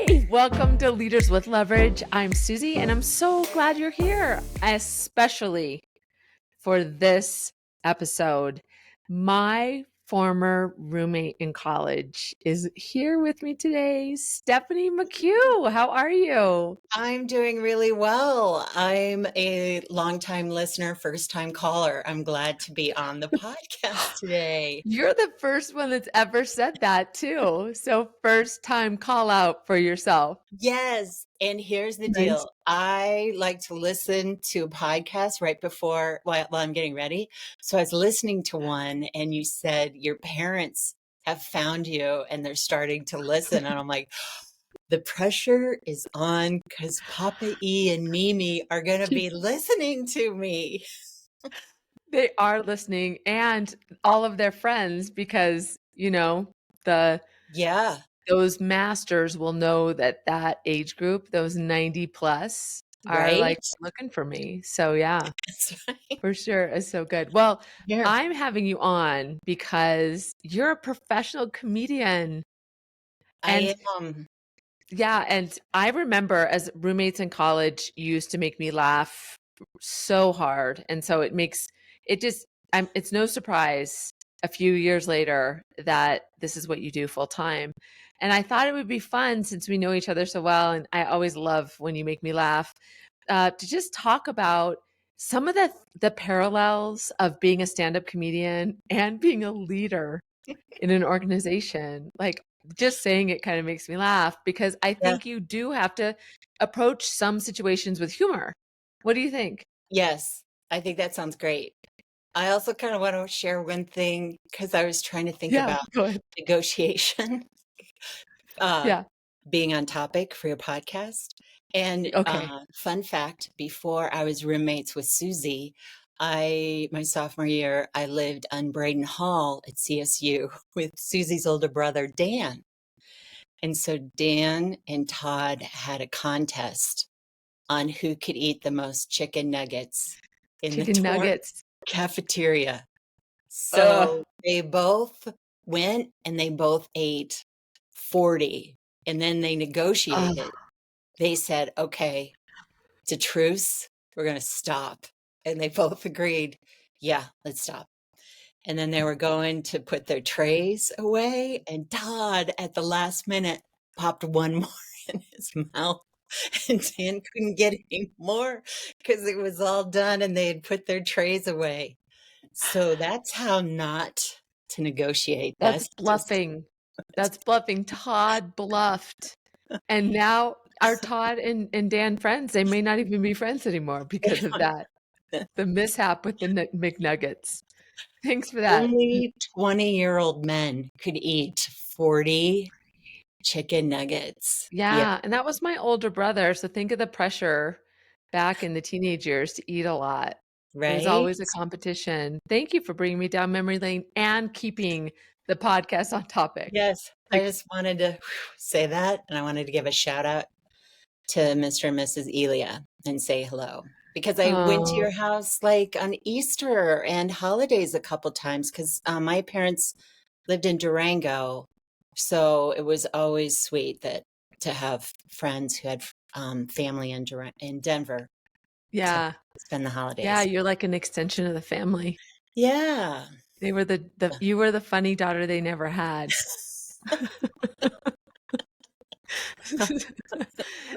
Hey, welcome to Leaders with Leverage. I'm Susie, and I'm so glad you're here, especially for this episode. My former roommate in college is here with me today, Stephanie McHugh. How are you? I'm doing really well. I'm a longtime listener, first time caller. I'm glad to be on the podcast today. You're the first one that's ever said that, too. So, first time call out for yourself. Yes. And here's the Nice. deal. I like to listen to a podcast right before while I'm getting ready. So I was listening to one and you said your parents have found you and they're starting to listen. And I'm like, the pressure is on because Papa E and Mimi are going to be listening to me. They are listening and all of their friends because, the Yeah. those masters will know that that age group, those 90 plus are like Right. looking for me. So yeah, That's right. for sure. It's so good. Well, Here. I'm having you on because you're a professional comedian. And I am. yeah, and I remember as roommates in college used to make me laugh so hard. And so it just, it's no surprise a few years later that this is what you do full time. And I thought it would be fun since we know each other so well. And I always love when you make me laugh, to just talk about some of the parallels of being a stand-up comedian and being a leader in an organization. Like just saying it kind of makes me laugh because I Yeah. think you do have to approach some situations with humor. What do you think? Yes. I think that sounds great. I also kind of want to share one thing because I was trying to think Yeah, about go ahead. negotiation, uh, Yeah. being on topic for your podcast. And Okay. fun fact, before I was roommates with Susie, my sophomore year, I lived on Braden Hall at CSU with Susie's older brother, Dan. And so Dan and Todd had a contest on who could eat the most chicken nuggets in the Chicken dorm nuggets. cafeteria. Ugh. So they both went and they both ate 40 and then they negotiated. Ugh. They said, okay, it's a truce. We're going to stop. And they both agreed, yeah, let's stop. And then they were going to put their trays away. And Todd, at the last minute, popped one more in his mouth. And Dan couldn't get any more because it was all done and they had put their trays away. So that's how not to negotiate. That's That's just, bluffing. That's bluffing. Todd bluffed. And now are Todd and Dan friends? They may not even be friends anymore because of that. The mishap with the McNuggets. Thanks for that. only 20-year-old men could eat 40 chicken nuggets. Yeah, Yeah, and that was my older brother, so think of the pressure back in the teenage years to eat a lot. It was right? always a competition. Thank you for bringing me down memory lane and keeping the podcast on topic. Yes. I Like, just wanted to say that. And I wanted to give a shout out to Mr. and Mrs. Elia and say hello. Because I went to oh, your house like on Easter and holidays a couple times because my parents lived in Durango. So it was always sweet that to have friends who had family in Denver to yeah. spend the Yeah, holidays. you're like an extension of the family. Yeah. They were the you were the funny daughter they never had.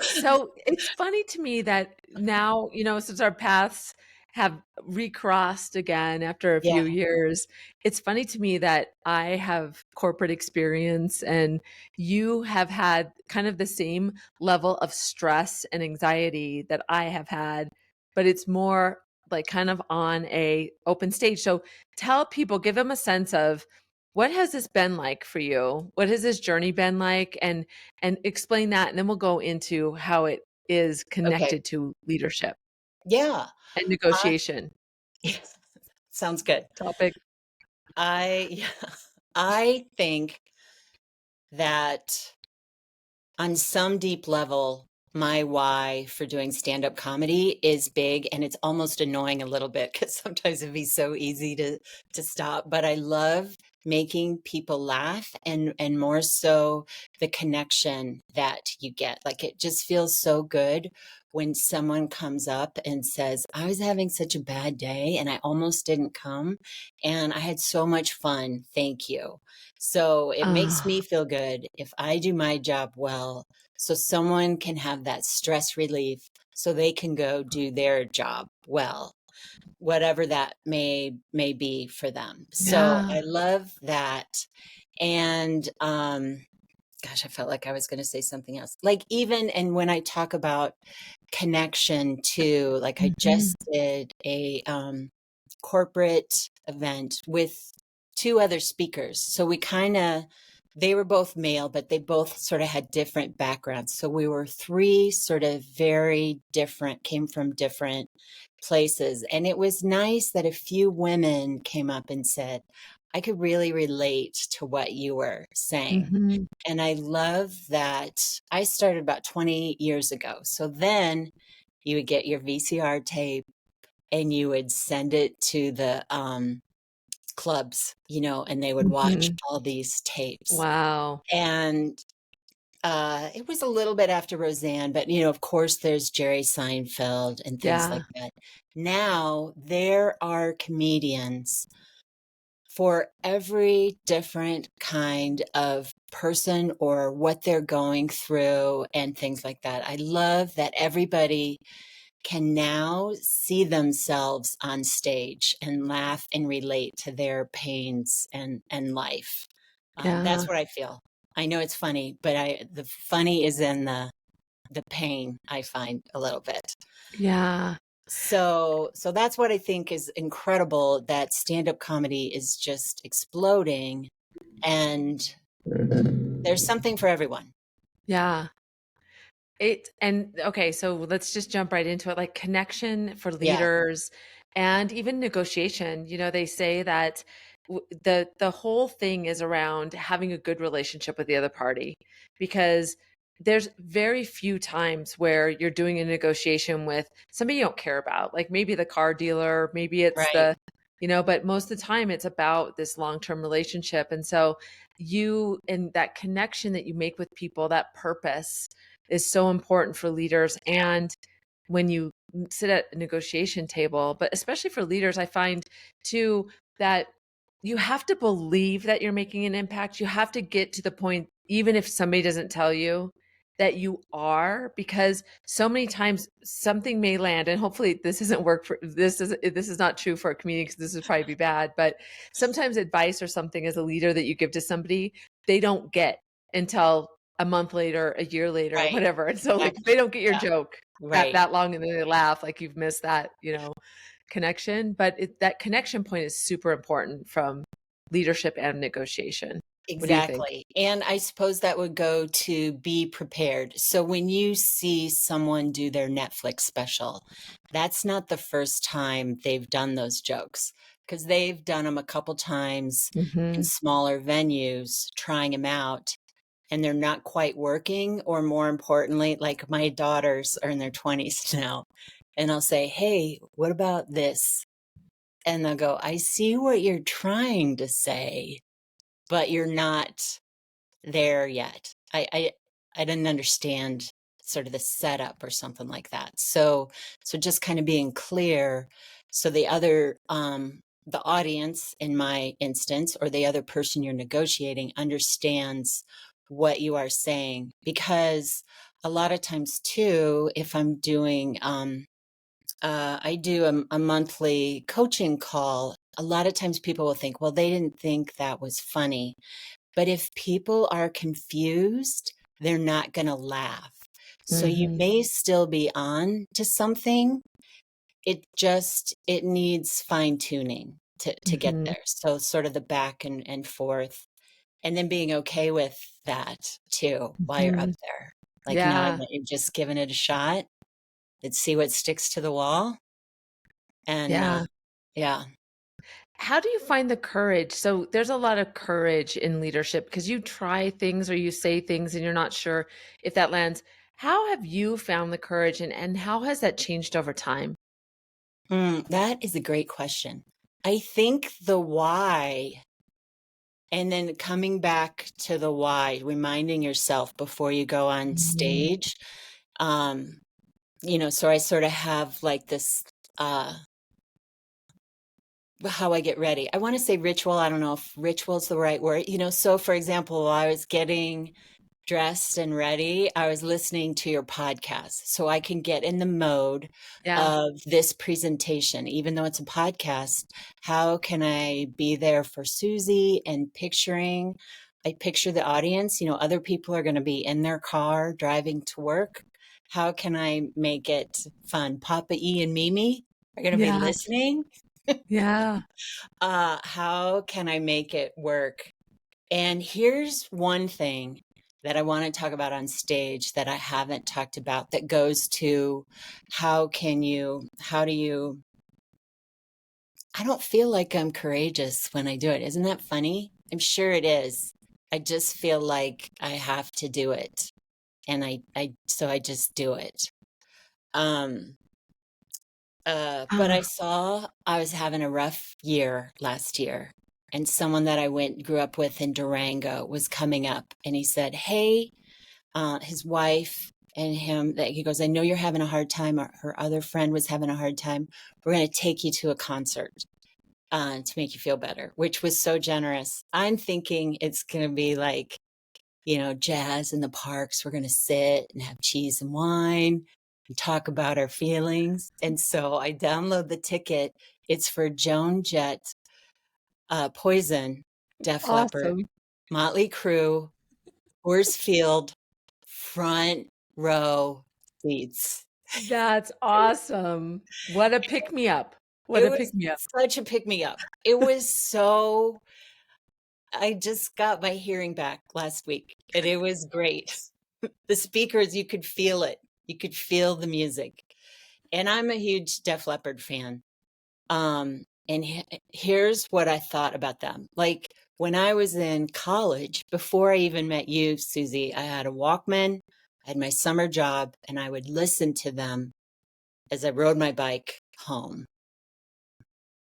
So it's funny to me that now, since our paths have recrossed again after a few Yeah. years, it's funny to me that I have corporate experience and you have had kind of the same level of stress and anxiety that I have had, but it's more like kind of on a open stage. So tell people, give them a sense of what has this been like for you? What has this journey been like? And explain that, and then we'll go into how it is Okay. connected to leadership Yeah. and I, negotiation sounds good. topic. Yeah, I think that on some deep level, my why for doing stand-up comedy is big and it's almost annoying a little bit because sometimes it'd be so easy to stop. But I love making people laugh, and more so the connection that you get. Like, it just feels so good when someone comes up and says, I was having such a bad day and I almost didn't come and I had so much fun. Thank you. So it makes Oh, me feel good if I do my job well, so someone can have that stress relief so they can go do their job well, whatever that may be for them. So yeah. I love that. And gosh, I felt like I was going to say something else. Like, even, and when I talk about connection too, like I Mhm, just did a corporate event with two other speakers. So we kind of, they were both male, but they both sort of had different backgrounds. So we were three sort of very different, came from different places. And it was nice that a few women came up and said, I could really relate to what you were saying. mhm, And I love that. I started about 20 years ago. So then you would get your VCR tape and you would send it to the clubs, and they would watch mhm. all these tapes. Wow. And it was a little bit after Roseanne, but of course, there's Jerry Seinfeld and things like Yeah, that. Now there are comedians for every different kind of person or what they're going through and things like that. I love that everybody can now see themselves on stage and laugh and relate to their pains and life. That's yeah, what I feel. I know it's funny, but the funny is in the pain, I find a little bit. yeah, So that's what I think is incredible, that stand-up comedy is just exploding, and there's something for everyone. yeah. And okay, so let's just jump right into it. Like connection for Yeah, leaders and even negotiation. They say that the whole thing is around having a good relationship with the other party, because there's very few times where you're doing a negotiation with somebody you don't care about, like maybe the car dealer, maybe it's right. but most of the time it's about this long-term relationship. And so you and that connection that you make with people, that purpose is so important for leaders. And when you sit at a negotiation table, but especially for leaders, I find too that you have to believe that you're making an impact. You have to get to the point, even if somebody doesn't tell you, that you are, because so many times something may land, and hopefully this isn't work for this is not true for a community, because this would probably be bad. But sometimes advice or something as a leader that you give to somebody, they don't get until a month later, a year later, Right. whatever. And so like they Exactly. don't get your Yeah. joke that Right. that long, and then they laugh like you've missed that, connection. But that connection point is super important from leadership and negotiation. What do you think? Exactly. And I suppose that would go to be prepared. So when you see someone do their Netflix special, that's not the first time they've done those jokes, because they've done them a couple times in Hmm. smaller venues, trying them out, and they're not quite working. Or more importantly, like, my daughters are in their 20s now, and I'll say, hey, what about this? And they'll go, I see what you're trying to say, but you're not there yet. I didn't understand sort of the setup or something like that. So just kind of being clear, so the audience, in my instance, or the other person you're negotiating, understands what you are saying. Because a lot of times too, if I'm doing I do a monthly coaching call, a lot of times people will think, well, they didn't think that was funny. But if people are confused, they're not going to laugh. So you Hmm. may still be on to something. It needs fine tuning to get Hmm. there. So sort of the back and forth, and then being okay with that too while you're up Hmm. there. Like, now Yeah. you're just giving it a shot. Let's see what sticks to the wall. And Yeah. yeah. How do you find the courage? So there's a lot of courage in leadership because you try things or you say things and you're not sure if that lands. How have you found the courage, and how has that changed over time? That is a great question. I think the why And then coming back to the why, reminding yourself before you go on Mhm. stage. Um, so I sort of have like this, uh, how I get ready. I want to say ritual. I don't know if ritual is the right word. So for example, while I was getting dressed and ready, I was listening to your podcast so I can get in the mode Yeah. of this presentation. Even though it's a podcast, how can I be there for Susie and I picture the audience, other people are going to be in their car driving to work. How can I make it fun? Papa E and Mimi are going to be Yeah. listening. Yeah. How can I make it work? And here's one thing that I want to talk about on stage that I haven't talked about that goes to how do you, I don't feel like I'm courageous when I do it. Isn't that funny? I'm sure it is. I just feel like I have to do it. And so I just do it. Um, but Uh, I was having a rough year last year, and someone that I grew up with in Durango was coming up, and he said, "Hey," his wife and him, that he goes, "I know you're having a hard time. Or her other friend was having a hard time. We're going to take you to a concert to make you feel better," which was so generous. I'm thinking it's going to be like, jazz in the parks. We're going to sit and have cheese and wine and talk about our feelings. And so I download the ticket. It's for Joan Jett, Poison, Def Leppard, awesome. Motley Crue, Horsfield, front row seats. That's awesome. What a pick me up. What It a was pick me up. such a pick me up. It was so, I just got my hearing back last week and it was great. The speakers, you could feel it. You could feel the music. And I'm a huge Def Leppard fan. And here's what I thought about them. Like when I was in college, before I even met you, Susie, I had a Walkman, I had my summer job, and I would listen to them as I rode my bike home.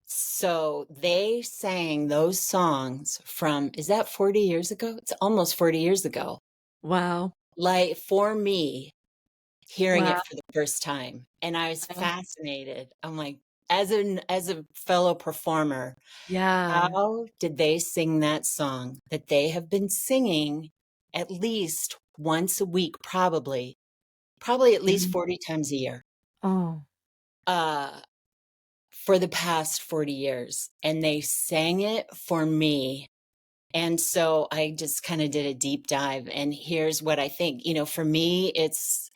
So they sang those songs from, is that 40 years ago? It's almost 40 years ago. Wow. Like for me, hearing Wow. it for the first time. And I was fascinated. I'm like, as a fellow performer, Yeah. how did they sing that song that they have been singing at least once a week, probably at least Mhm. 40 times a year, Oh, uh, for the past 40 years? And they sang it for me. And so I just kind of did a deep dive. And here's what I think. For me, it's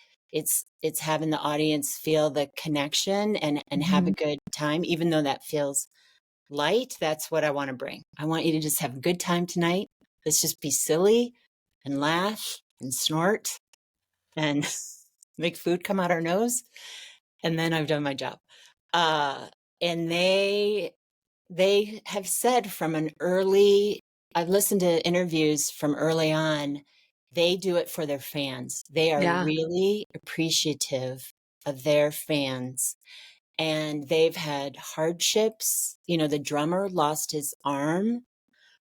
having the audience feel the connection and have a mhm. good time, even though that feels light. That's what I want to bring. I want you to just have a good time tonight. Let's just be silly and laugh and snort and make food come out our nose. And then I've done my job. Uh, and they have said from an early, I've listened to interviews from early on, they do it for their fans. They are Yeah. really appreciative of their fans. And they've had hardships. The drummer lost his arm,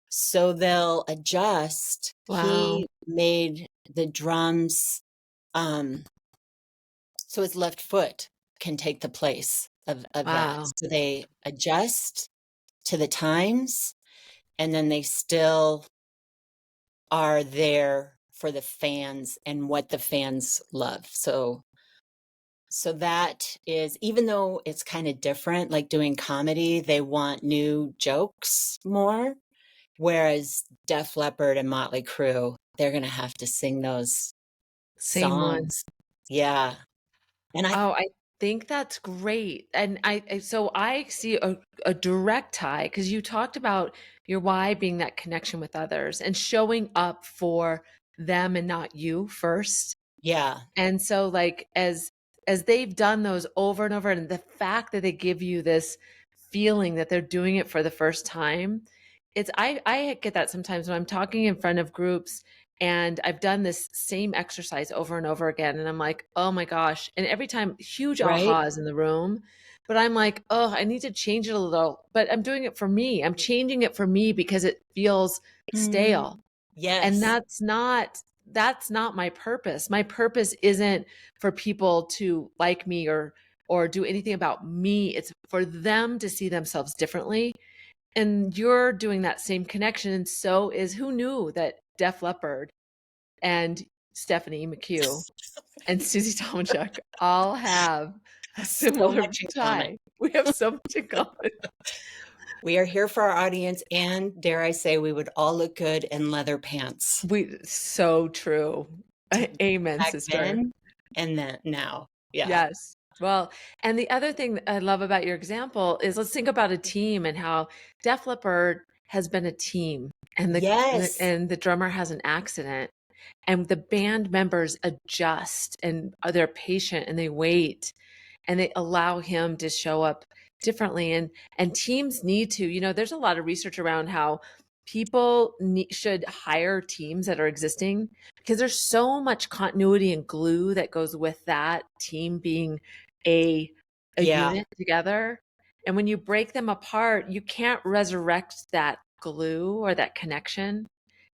so they'll adjust. Wow. He made the drums so his left foot can take the place of that. Wow. So they adjust to the times, and then they still are there for the fans and what the fans love. So that is, even though it's kind of different, like doing comedy, they want new jokes more. Whereas Def Leppard and Motley Crue, they're going to have to sing those Same one. songs. Yeah. And I, Oh, I think that's great. And so I see a direct tie because you talked about your why being that connection with others and showing up for them and not you first. yeah, And so like as they've done those over and over and the fact that they give you this feeling that they're doing it for the first time, it's I get that sometimes when I'm talking in front of groups and I've done this same exercise over and over again and I'm like, "Oh my gosh." And every time huge right? ahas in the room but I'm like, oh, I need to change it a little. But I'm doing it for me. I'm changing it for me because it feels Mm, stale. And yes. that's not my purpose. My purpose isn't for people to like me or do anything about me. It's for them to see themselves differently. And you're doing that same connection. And so is, who knew that Def Leppard and Stephanie McHugh and Susie Tomachuk all have a So similar much in common. tie. We have so much in common. We are here for our audience, and dare I say, we would all look good in leather pants. So true. Amen, Back sister. then and then now. Yeah. Yes. Well, and the other thing that I love about your example is, let's think about a team and how Def Leppard has been a team, and Yes. the drummer has an accident, and the band members adjust and they're patient and they wait and they allow him to show up differently. And teams need to, there's a lot of research around how people should hire teams that are existing, because there's so much continuity and glue that goes with that team being a Yeah. unit together. And when you break them apart, you can't resurrect that glue or that connection.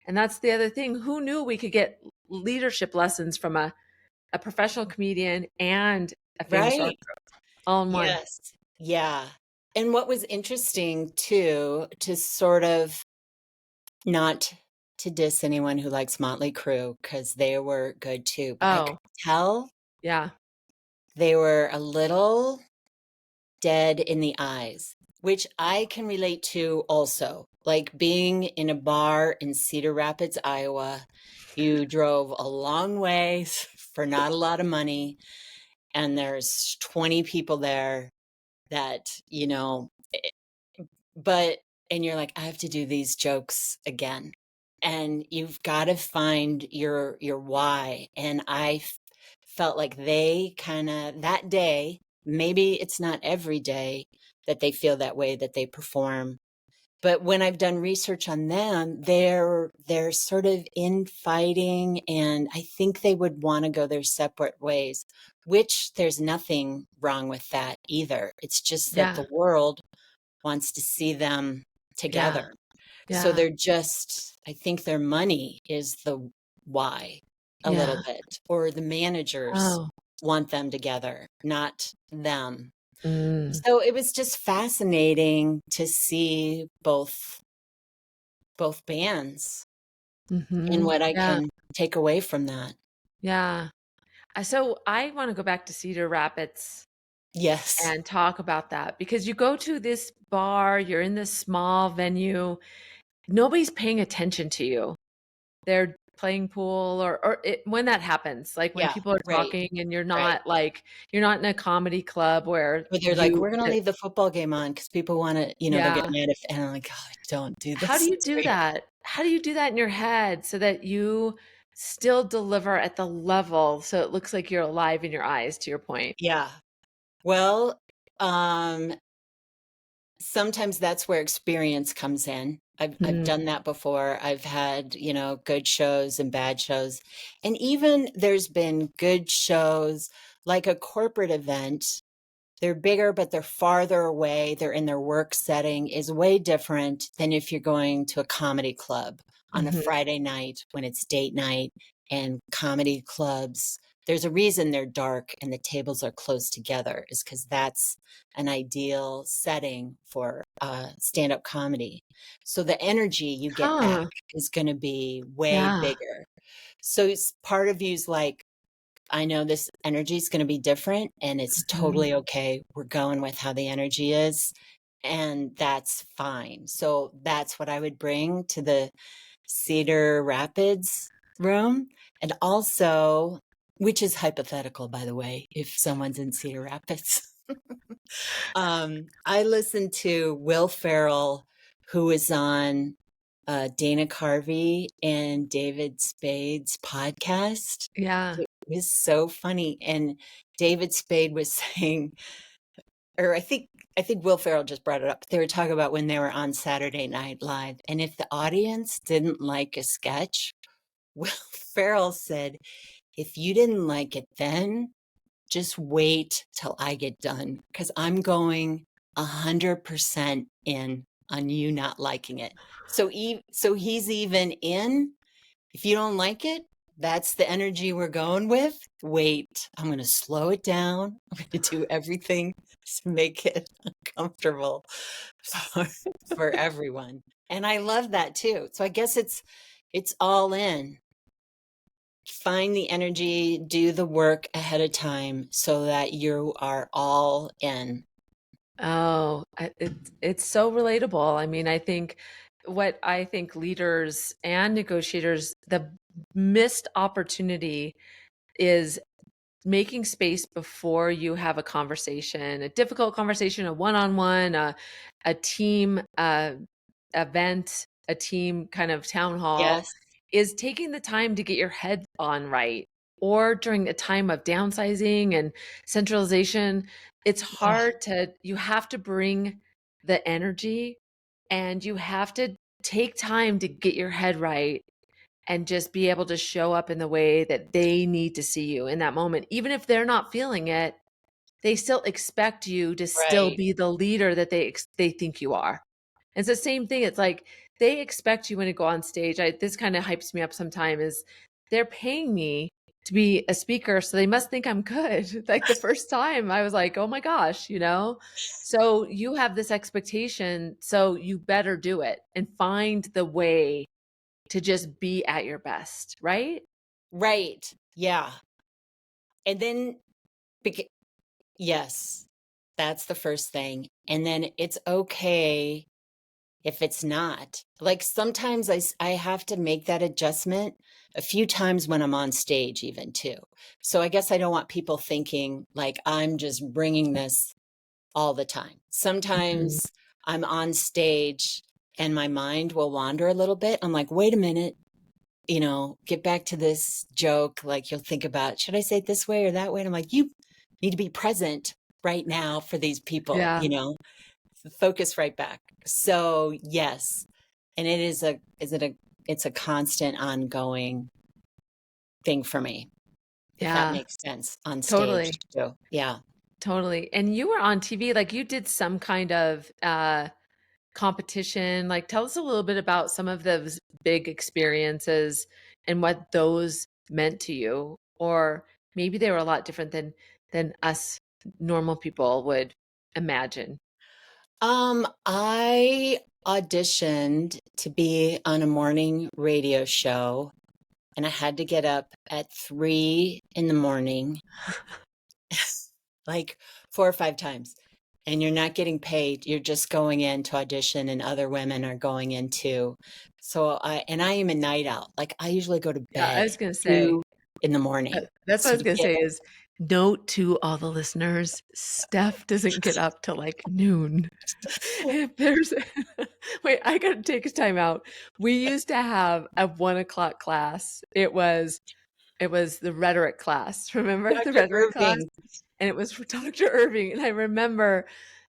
And that's the other thing. Who knew we could get leadership lessons from a professional comedian and a famous rock Right. all in one? Yes. Yeah. And what was interesting too, to sort of not to diss anyone who likes Motley Crue, because they were good too, but I could Oh, tell yeah. they were a little dead in the eyes, which I can relate to also. Like being in a bar in Cedar Rapids, Iowa, you drove a long way for not a lot of money, and there's 20 people there that, but, and you're like, I have to do these jokes again. And you've got to find your why. And felt like they kind of that day, maybe it's not every day that they feel that way, that they perform, but when I've done research on them, they're sort of infighting, and I think they would want to go their separate ways, which there's nothing wrong with that either. It's just that Yeah. the world wants to see them Yeah. together. So Yeah. I think their money is the why a little Yeah. bit, or the managers Oh. want them together, not them. Mm. So it was just fascinating to see both bands and Mhm. what I Yeah. can take away from that. Yeah. So I want to go back to Cedar Rapids Yes. and talk about that, because you go to this bar, you're in this small venue, nobody's paying attention to you. They're playing pool, when that happens, like when Yeah, people are right, talking and right. you're not in a comedy club where But they're like, "We're gonna leave the football game on because people wanna," they'll get yeah. mad if, and I'm like, "God, don't do How do this you to do me." that? How do you do that in your head so that you still deliver at the level so it looks like you're alive in your eyes, to your point? Yeah. Well, um, sometimes that's where experience comes in. I've Mm, done that before. I've had, good shows and bad shows. And even there's been good shows, like a corporate event. They're bigger, but they're farther away. They're in their work setting is way different than if you're going to a comedy club on a mhm. Friday night when it's date night. And comedy clubs, there's a reason they're dark and the tables are close together, is because that's an ideal setting for stand-up comedy. So the energy you get back Huh. is going to be way Yeah. bigger. So it's part of you's like, I know this energy is going to be different, and it's Mhm. totally okay. We're going with how the energy is, and that's fine. So that's what I would bring to the Cedar Rapids room. And also, which is hypothetical, by the way, if someone's in Cedar Rapids. I listened to Will Ferrell, who was on Dana Carvey and David Spade's podcast. Yeah. It was so funny. And David Spade was saying, or I think Will Ferrell just brought it up. They were talking about when they were on Saturday Night Live. And if the audience didn't like a sketch, Will Ferrell said, if you didn't like it then, just wait till I get done because I'm going 100% in on you not liking it. So he's even in. If you don't like it, that's the energy we're going with. Wait, I'm going to slow it down. I'm going to do everything to make it uncomfortable for, for everyone. And I love that too. So I guess it's all in. Find the energy, do the work ahead of time so that you are all in. Oh, it's so relatable. I mean, I think leaders and negotiators, the missed opportunity is making space before you have a conversation, a difficult conversation, a one-on-one, a team event, a team kind of town hall, Yes, is taking the time to get your head on right. Or during a time of downsizing and centralization, it's ugh, hard to, you have to bring the energy and you have to take time to get your head right and just be able to show up in the way that they need to see you in that moment. Even if they're not feeling it, they still expect you to still right, be the leader that they think you are. It's the same thing. It's like they expect you when you go on stage. This kind of hypes me up sometime is they're paying me to be a speaker, so they must think I'm good. Like the first time I was like, "Oh my gosh," you know? So you have this expectation, so you better do it and find the way to just be at your best, right? right. Yeah. And then, bec- yes, that's the first thing. And then it's okay if it's not. Like sometimes I have to make that adjustment a few times when I'm on stage, even too. So I guess I don't want people thinking like I'm just bringing this all the time. Mhm. Sometimes I'm on stage and my mind will wander a little bit. I'm like, wait a minute, get back to this joke. Like you'll think about, should I say it this way or that way? And I'm like, you need to be present right now for these people, Yeah. focus right back. So yes. And it's a constant ongoing thing for me, if that Yeah. makes sense on stage Totally. too. Yeah. Totally. And you were on TV, like you did some kind of competition. Like tell us a little bit about some of those big experiences and what those meant to you. Or maybe they were a lot different than us normal people would imagine. I auditioned to be on a morning radio show and I had to get up at 3 in the morning, like 4 or 5 times. And you're not getting paid. You're just going in to audition and other women are going in too. I am a night owl. Like I usually go to Yeah, I bed was gonna say 2 in the morning. that's what I So was to gonna get say up, is note to all the listeners, Steph doesn't get up till like noon. If there's wait, I gotta take a time out. We used to have a 1 o'clock class. It was the rhetoric class. Remember the Dr. rhetoric class? Irving, And it was for Dr. Irving. And I remember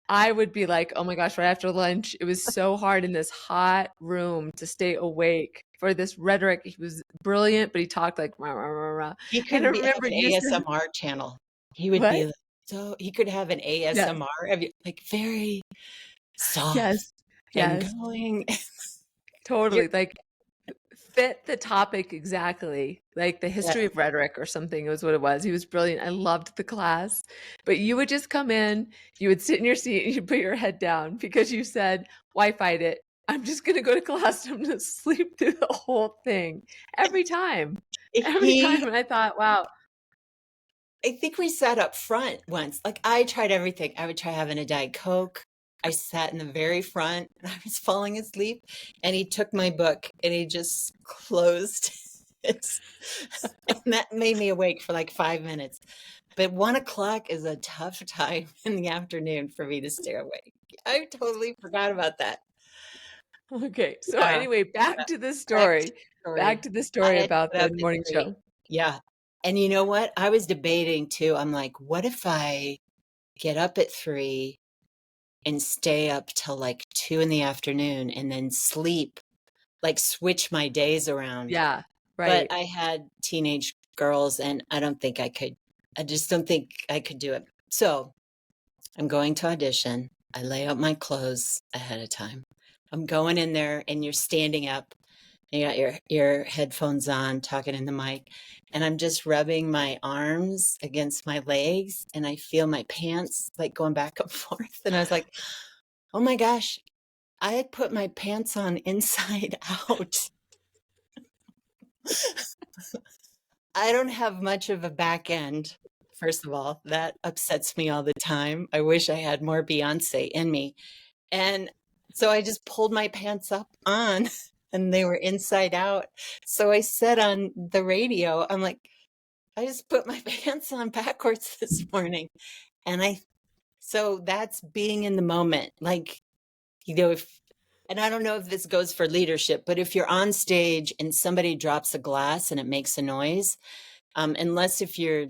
I would be like, oh my gosh, right after lunch, it was so hard in this hot room to stay awake for this rhetoric. He was brilliant, but he talked like rah, rah, rah, rah. he And I could have remember an you said, ASMR channel. He would what? be like, so he could have an Yes, ASMR of you, like very soft yes, and yes, going. You're, totally. Like fit the topic exactly. Like the yeah, history of rhetoric or something was what it was. He was brilliant. I loved the class. But you would just come in, you would sit in your seat and you put your head down because you said, why fight it? I'm just going to go to class. I'm going to sleep through the whole thing every time. Every he time. And I thought, wow, I think we sat up front once. Like I tried everything. I would try having a Diet Coke. I sat in the very front and I was falling asleep. And he took my book and he just closed it. And that made me awake for like 5 minutes. But 1 o'clock is a tough time in the afternoon for me to stay awake. I totally forgot about that. okay. So Yeah. anyway, uh, back to the Back to story. the Back story. to the I story had to about get the up at morning 3. show. Yeah. And you know what? I was debating too. I'm like, what if I get up at 3 and stay up till like 2 in the afternoon and then sleep, like switch my days around. Yeah, But right. I had teenage girls and I don't think I could I just don't think I could do it. So I'm going to audition. I lay out my clothes ahead of time. I'm going in there and you're standing up. You got your headphones on, talking in the mic, and I'm just rubbing my arms against my legs, and I feel my pants like going back and forth. And I was like, "Oh my gosh, I had put my pants on inside out." I don't have much of a back end. First of all, that upsets me all the time. I wish I had more Beyonce in me. And so I just pulled my pants up on and they were inside out. So I said on the radio, I'm like, I just put my pants on backwards this morning. And so that's being in the moment. Like, and I don't know if this goes for leadership, but if you're on stage and somebody drops a glass and it makes a noise, unless if you're,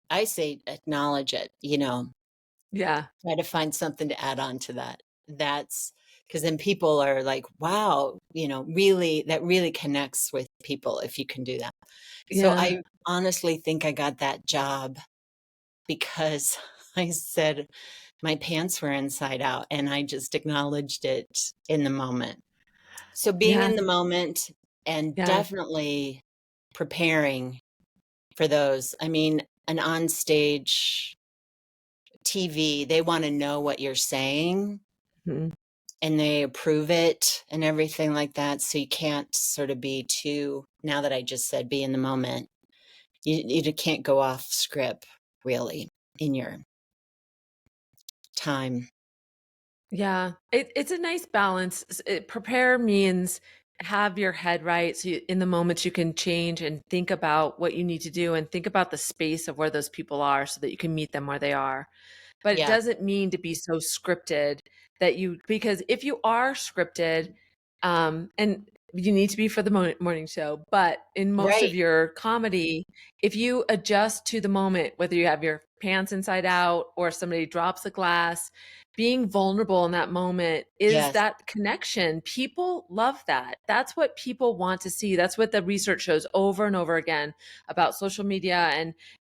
I say acknowledge it, Yeah. try to find something to add on to that. That's because then people are like, wow, really, that really connects with people if you can do that. So Yeah. I honestly think I got that job because I said my pants were inside out and I just acknowledged it in the moment. So being Yeah. in the moment and Yeah. definitely preparing for those. I mean, an on-stage TV, they want to know what you're saying Mhm. and they approve it and everything like that. So you can't sort of be too, now that I just said be in the moment, you can't go off script really in your time. Yeah, it's a nice balance. Prepare means have your head right. So in the moment you can change and think about what you need to do and think about the space of where those people are so that you can meet them where they are. But it Yeah, doesn't mean to be so scripted that because if you are scripted, and you need to be for the morning show, but in most of right. your comedy, if you adjust to the moment, whether you have your pants inside out or somebody drops a glass, being vulnerable in that moment is Yes. that connection. People love that. That's what people want to see. That's what the research shows over and over again about social media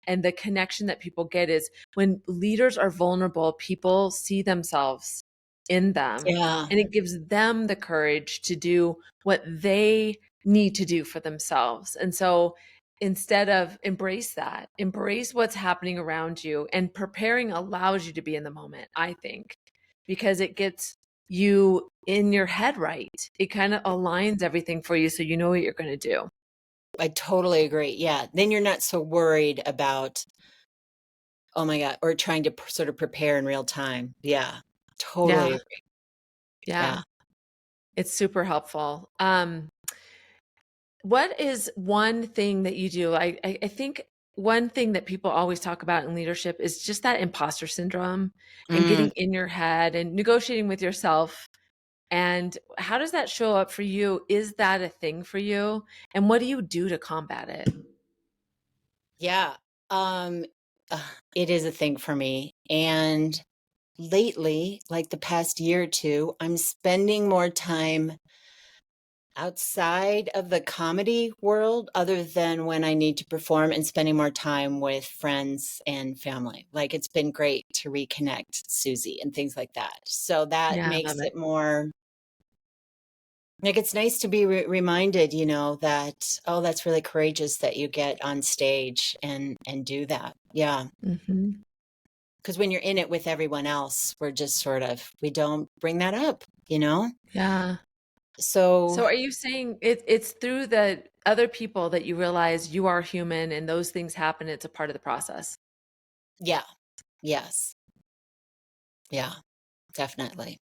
and the connection that people get is when leaders are vulnerable, people see themselves in them Yeah. and it gives them the courage to do what they need to do for themselves. And so instead of embrace that, embrace what's happening around you, and preparing allows you to be in the moment, I think, because it gets you in your head right. It kind of aligns everything for you so you know what you're going to do. I totally agree. Yeah. Then you're not so worried about, oh my God, or trying to sort of prepare in real time. Yeah. Totally Yeah. agree. Yeah. Yeah. It's super helpful. What is one thing that you do? I think one thing that people always talk about in leadership is just that imposter syndrome and Mm. getting in your head and negotiating with yourself. And how does that show up for you? Is that a thing for you? And what do you do to combat it? Yeah. Um, it is a thing for me. And lately, like the past year or two, I'm spending more time outside of the comedy world other than when I need to perform and spending more time with friends and family. Like it's been great to reconnect Susie and things like that. So that Yeah, I makes love it. it more like it's nice to be reminded, that oh, that's really courageous that you get on stage and do that. Yeah. Hmm. Because when you're in it with everyone else, we're just sort of, we don't bring that up. Yeah. So, So are you saying it's through the other people that you realize you are human and those things happen? It's a part of the process. yeah, yes, yeah, definitely.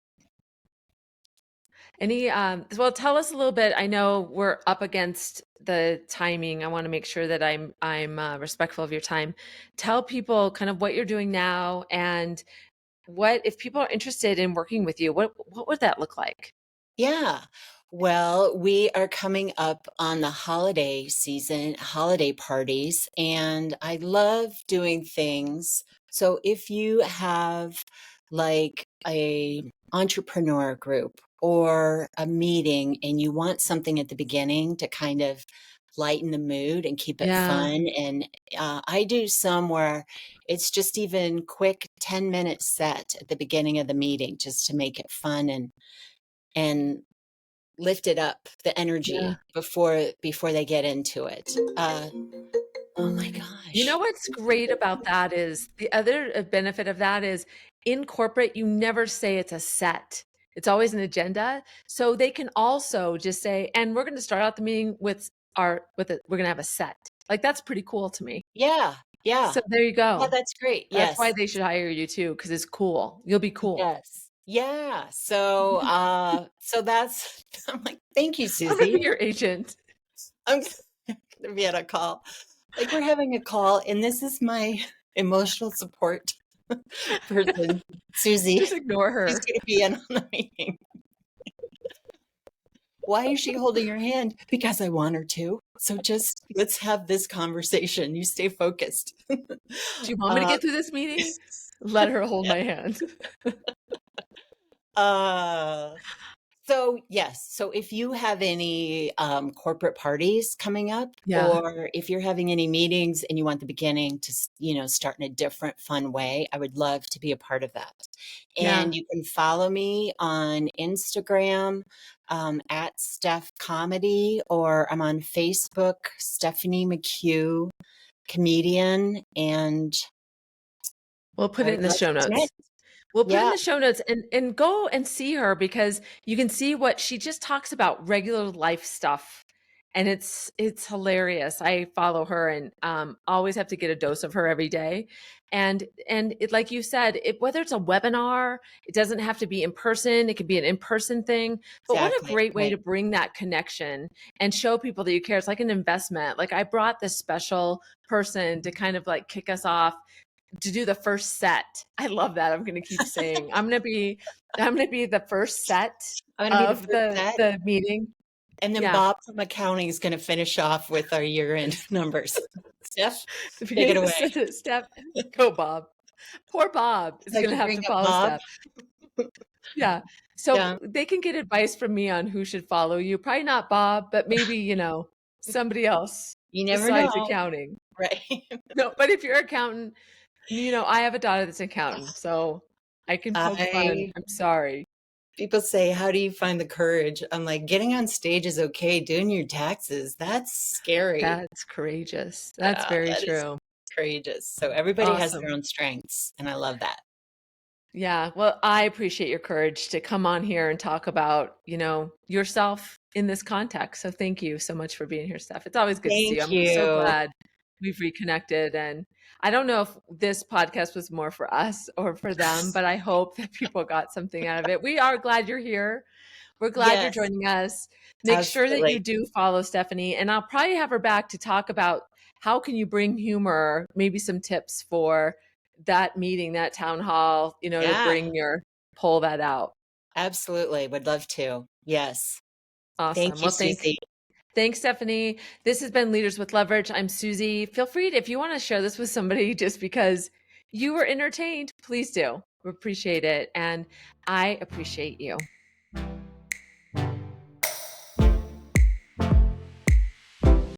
Well, tell us a little bit. I know we're up against the timing. I want to make sure that I'm respectful of your time. Tell people kind of what you're doing now and what if people are interested in working with you, what would that look like? Yeah. Well, we are coming up on the holiday season, holiday parties, and I love doing things. So if you have like a entrepreneur group or a meeting and you want something at the beginning to kind of lighten the mood and keep it Yeah. fun. And I do some where it's just even quick 10-minute set at the beginning of the meeting just to make it fun and lifted up the Yeah. energy before they get into it. Oh my You know gosh. what's great about that is the other benefit of that is in corporate, you never say it's a set. It's always an agenda. So they can also just say, and we're going to start out the meeting we're going to have a set. Like that's pretty cool to me. Yeah, yeah. So there you Yeah, go. that's great. That's why Yes. they should hire you too, because it's cool. You'll be cool. Yes. Yeah. So so that's I'm like, thank you, I'm going to Susie. be your agent. I'm gonna be on a call. Like we're having a call and this is my emotional support person, Susie. Just ignore She's her. gonna be in on the meeting. Why is she holding your hand? Because I want her to. So just let's have this conversation. You stay focused. Do you want me to Uh, get through this meeting? Let her hold my hand. uh, so yes, so if you have any corporate parties coming up, Yeah. or if you're having any meetings and you want the beginning to, start in a different, fun way, I would love to be a part of that. Yeah. And you can follow me on Instagram at Steph Comedy, or I'm on Facebook, Stephanie McHugh, comedian, and We'll put I it would in the love show to connect. notes. We'll put it in Yeah, the show notes and go and see her because you can see what she just talks about regular life stuff. And it's hilarious. I follow her and always have to get a dose of her every day. And it, like you said, whether it's a webinar, it doesn't have to be in person. It could be an in-person thing. But what a exactly. great way Right. to bring that connection and show people that you care. It's like an investment. Like I brought this special person to kind of like kick us off to do the first set. I love that. I'm going to keep saying I'm going to be the first set I'm going to be the of first set. the meeting. And then Yeah. Bob from accounting is going to finish off with our year-end numbers. Steph, take it away. Steph, go Bob. Poor Bob is Like going to to have bring to up follow Bob. Steph. Yeah. So Yeah, they can get advice from me on who should follow you. Probably not Bob, but maybe, somebody else you never besides know, accounting. right? No, but if you're accountant, I have a daughter that's an accountant, so I can poke fun. I I'm sorry. People say, "How do you find the courage?" I'm like, getting on stage is okay. Doing your taxes, that's scary. That's courageous. That's very That is true. courageous. So everybody has their Awesome. own strengths, and I love that. Yeah. Well, I appreciate your courage to come on here and talk about, yourself in this context. So thank you so much for being here, Steph. It's always good to see you. Thank I'm so you. glad we've reconnected. And I don't know if this podcast was more for us or for them, but I hope that people got something out of it. We are glad you're here. We're glad you're Yes, joining us. Make sure that you absolutely. do follow Stephanie, and I'll probably have her back to talk about how can you bring humor, maybe some tips for that meeting, that town hall, to Yeah, pull that out. absolutely. Would love to. Yes. Thank Awesome. you, Well, Susie. thanks, Stephanie. This has been Leaders with Leverage. I'm Susie. Feel free if you want to share this with somebody just because you were entertained, please do. We appreciate it. And I appreciate you.